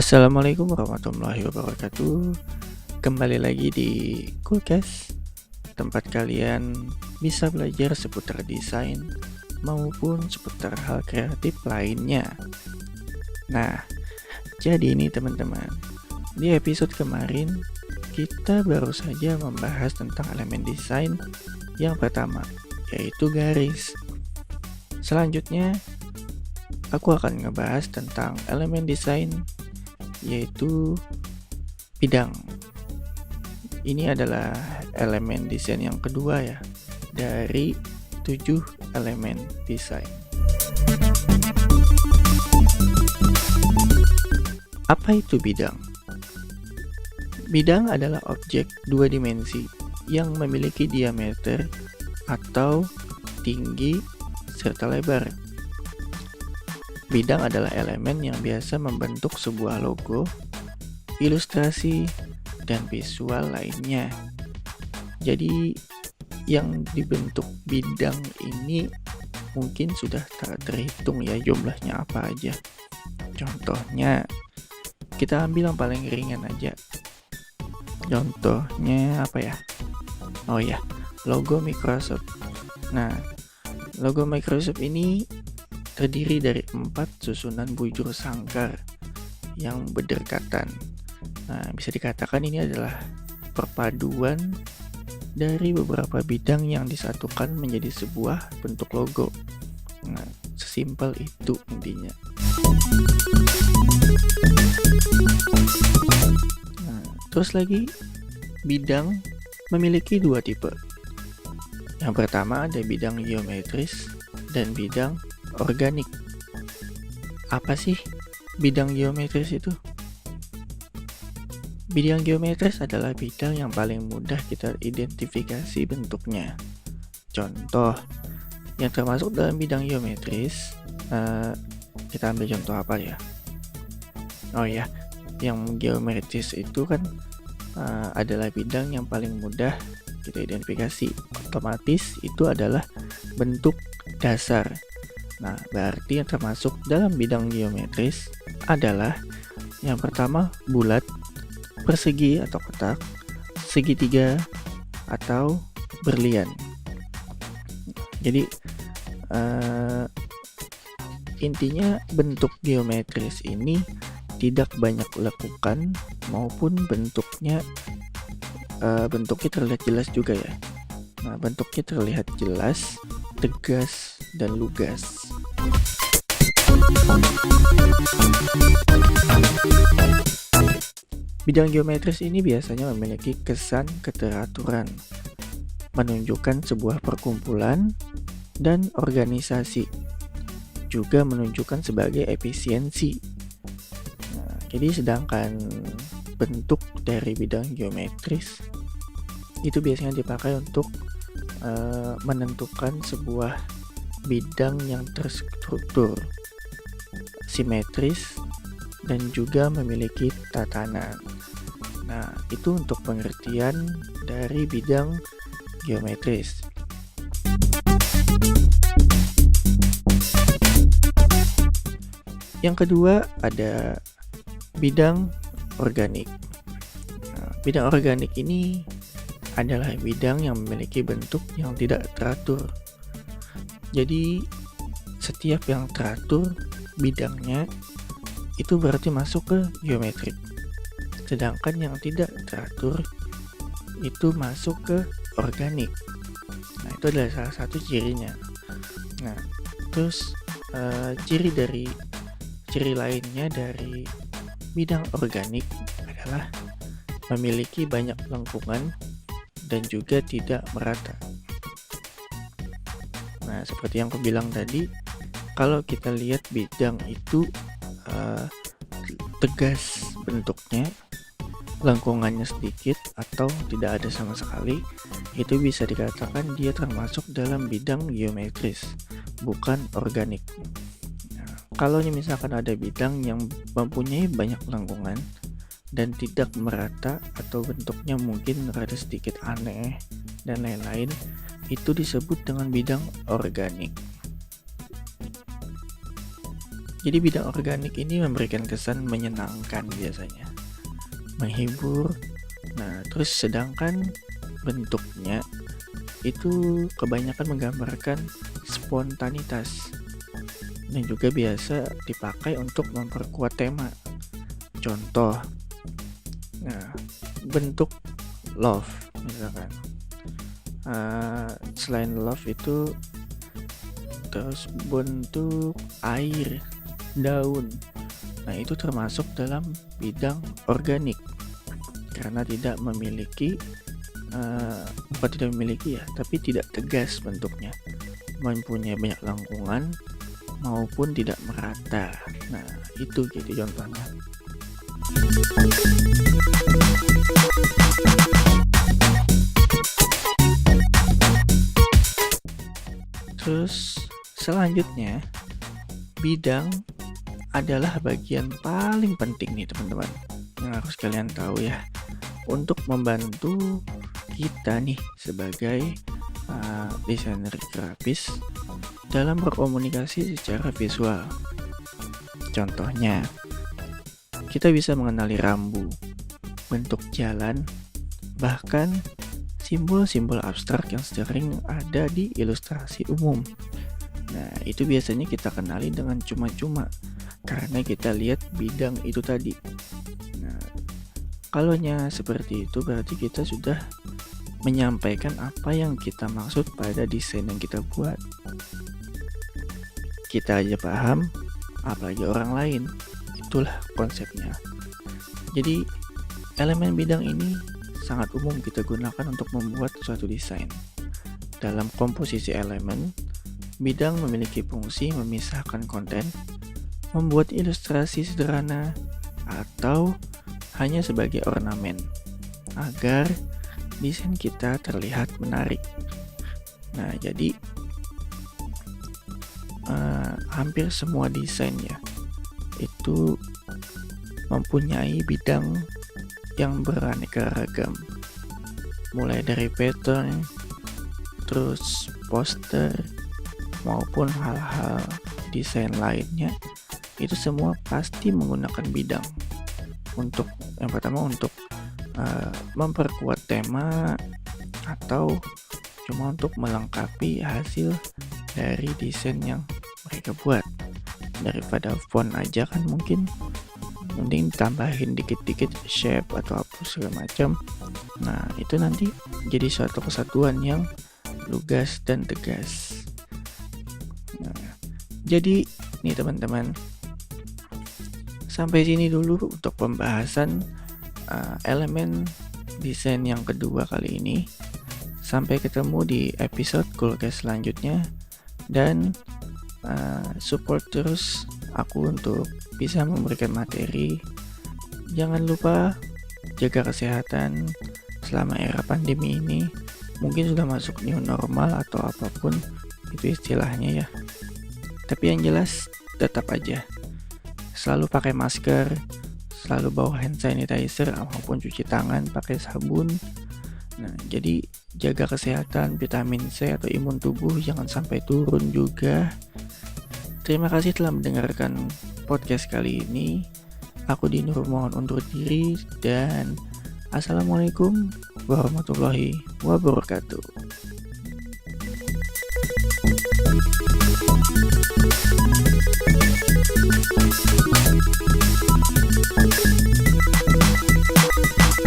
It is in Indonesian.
Assalamualaikum warahmatullahi wabarakatuh. Kembali lagi di Kulkas, tempat kalian bisa belajar seputar desain maupun seputar hal kreatif lainnya. Nah, jadi ini teman-teman, di episode kemarin kita baru saja membahas tentang elemen desain yang pertama, yaitu garis. Selanjutnya, aku akan ngebahas tentang elemen desain yaitu bidang. Ini adalah elemen desain yang kedua ya dari 7 elemen desain. Apa itu bidang? Bidang adalah objek dua dimensi yang memiliki diameter atau tinggi serta lebar. Bidang adalah elemen yang biasa membentuk sebuah logo, ilustrasi, dan visual lainnya. Jadi, yang dibentuk bidang ini mungkin sudah terhitung ya jumlahnya apa aja. Contohnya, kita ambil yang paling ringan aja. Contohnya apa ya? Oh ya, logo Microsoft. Nah, logo Microsoft ini terdiri dari 4 susunan bujur sangkar yang berdekatan. Nah, bisa dikatakan ini adalah perpaduan dari beberapa bidang yang disatukan menjadi sebuah bentuk logo. Nah, sesimpel itu intinya. Nah, terus lagi, bidang memiliki 2 tipe. Yang pertama ada bidang geometris dan bidang organik. Apa sih bidang geometris itu? Bidang geometris adalah bidang yang paling mudah kita identifikasi bentuknya. Contoh yang termasuk dalam bidang geometris, kita ambil contoh apa ya? Oh ya, yang geometris itu kan adalah bidang yang paling mudah kita identifikasi. Otomatis itu adalah bentuk dasar. Nah, berarti yang termasuk dalam bidang geometris adalah yang pertama bulat, persegi atau kotak, segitiga, atau berlian. Jadi intinya bentuk geometris ini tidak banyak lekukan maupun bentuknya terlihat jelas juga ya. Nah, bentuknya terlihat jelas, tegas, dan lugas. Bidang geometris ini biasanya memiliki kesan keteraturan, menunjukkan sebuah perkumpulan dan organisasi, juga menunjukkan sebagai efisiensi. Nah, jadi sedangkan bentuk dari bidang geometris itu biasanya dipakai untuk menentukan sebuah bidang yang terstruktur, simetris, dan juga memiliki tatanan. Nah, itu untuk pengertian dari bidang geometris. Yang kedua ada bidang organik. Nah, bidang organik ini adalah bidang yang memiliki bentuk yang tidak teratur. Jadi setiap yang teratur bidangnya itu berarti masuk ke geometrik. Sedangkan yang tidak teratur itu masuk ke organik. Nah, itu adalah salah satu cirinya. Nah, terus ciri lainnya dari bidang organik adalah memiliki banyak lengkungan dan juga tidak merata. Nah, seperti yang aku bilang tadi, kalau kita lihat bidang itu tegas bentuknya, lengkungannya sedikit atau tidak ada sama sekali, itu bisa dikatakan dia termasuk dalam bidang geometris, bukan organik. Nah, kalau misalkan ada bidang yang mempunyai banyak lengkungan dan tidak merata atau bentuknya mungkin rada sedikit aneh dan lain-lain, itu disebut dengan bidang organik. Jadi bidang organik ini memberikan kesan menyenangkan biasanya, menghibur. Nah, terus sedangkan bentuknya itu kebanyakan menggambarkan spontanitas dan juga biasa dipakai untuk memperkuat tema. Contoh, nah, bentuk love misalkan. Selain love itu terus bentuk air, daun. Nah, itu termasuk dalam bidang organik karena tidak memiliki bukan tidak memiliki ya, tapi tidak tegas bentuknya, mempunyai banyak lengkungan maupun tidak merata. Nah, itu gitu contohnya. Terus selanjutnya, bidang adalah bagian paling penting nih teman-teman yang harus kalian tahu ya, untuk membantu kita nih sebagai desainer grafis dalam berkomunikasi secara visual. Contohnya, kita bisa mengenali rambu, bentuk jalan, bahkan simbol-simbol abstrak yang sering ada di ilustrasi umum. Nah, itu biasanya kita kenali dengan cuma-cuma karena kita lihat bidang itu tadi. Nah, kalaunya seperti itu berarti kita sudah menyampaikan apa yang kita maksud pada desain yang kita buat. Kita aja paham, apalagi orang lain. Itulah konsepnya. Jadi, elemen bidang ini sangat umum kita gunakan untuk membuat suatu desain. Dalam komposisi elemen, bidang memiliki fungsi memisahkan konten, membuat ilustrasi sederhana, atau hanya sebagai ornamen agar desain kita terlihat menarik. Nah, jadi hampir semua desain ya itu mempunyai bidang yang beraneka ragam, mulai dari pattern, terus poster, maupun hal-hal desain lainnya. Itu semua pasti menggunakan bidang untuk yang pertama untuk memperkuat tema atau cuma untuk melengkapi hasil dari desain yang mereka buat. Daripada font aja kan mending tambahin dikit-dikit shape atau apa segala macam. Nah, itu nanti jadi suatu kesatuan yang lugas dan tegas. Nah, jadi nih teman-teman, sampai sini dulu untuk pembahasan elemen desain yang kedua kali ini. Sampai ketemu di episode Coolcast selanjutnya, dan support terus aku untuk bisa memberikan materi. Jangan lupa jaga kesehatan selama era pandemi ini. Mungkin sudah masuk new normal atau apapun itu istilahnya ya. Tapi yang jelas tetap aja selalu pakai masker, selalu bawa hand sanitizer maupun cuci tangan pakai sabun. Nah, jadi jaga kesehatan, vitamin C atau imun tubuh jangan sampai turun juga. Terima kasih telah mendengarkan podcast kali ini. Aku Dinur mohon undur diri dan Assalamualaikum warahmatullahi wabarakatuh.